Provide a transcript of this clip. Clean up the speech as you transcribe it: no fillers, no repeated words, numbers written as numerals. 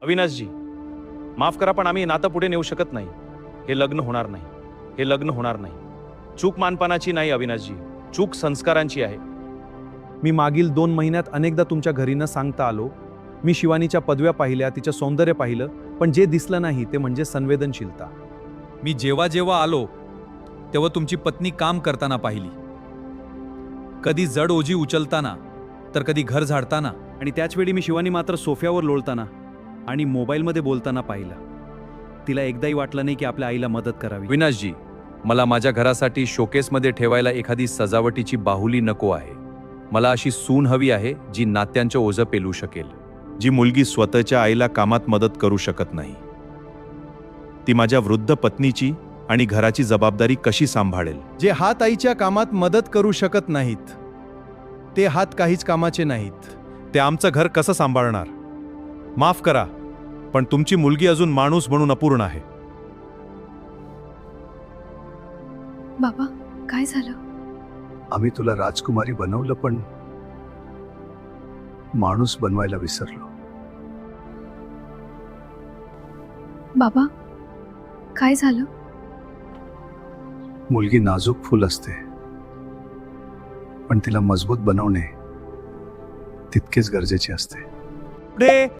अविनाशजी, माफ करा पण आम्ही नातं पुढे नेऊ शकत नाही. हे लग्न होणार नाही. हे लग्न होणार नाही. चूक मानपानाची नाही अविनाशजी, चूक संस्कारांची आहे. मी मागील 2 महिन्यात अनेकदा तुमच्या घरी न सांगता आलो. मी शिवानीच्या पदव्या पाहिल्या, तिचं सौंदर्य पाहिलं, पण जे दिसलं नाही ते म्हणजे संवेदनशीलता. मी जेव्हा जेव्हा आलो तेव्हा तुमची पत्नी काम करताना पाहिली, कधी जड ओझी उचलताना तर कधी घर झाडताना. आणि त्याच वेळी मी शिवानी मात्र सोफ्यावर लोळताना आणि मोबाईलमध्ये बोलताना पाहिलं. तिला एकदाही वाटलं नाही की आपल्या आईला मदत करावी. अविनाशजी, मला माझ्या घरासाठी शोकेसमध्ये ठेवायला एखादी सजावटीची बाहुली नको आहे. मला अशी सून हवी आहे जी नात्यांचं ओझं पेलू शकेल. जी मुलगी स्वतःच्या आईला कामात मदत करू शकत नाही, ती माझ्या वृद्ध पत्नीची आणि घराची जबाबदारी कशी सांभाळेल. जे हात आईच्या कामात मदत करू शकत नाहीत ते हात काहीच कामाचे नाहीत. ते आमचं घर कसं सांभाळणार. माफ करा पण तुमची मुलगी अजून माणूस म्हणून अपूर्ण आहे. बाबा, काय झालं? आम्ही तुला राजकुमारी बनवलं पण माणूस बनवायला विसरलो. बाबा, काय झालं? मुलगी नाजूक फूल असते, पण तिला मजबूत बनवणे तितकेच गरजेचे असते. पुढे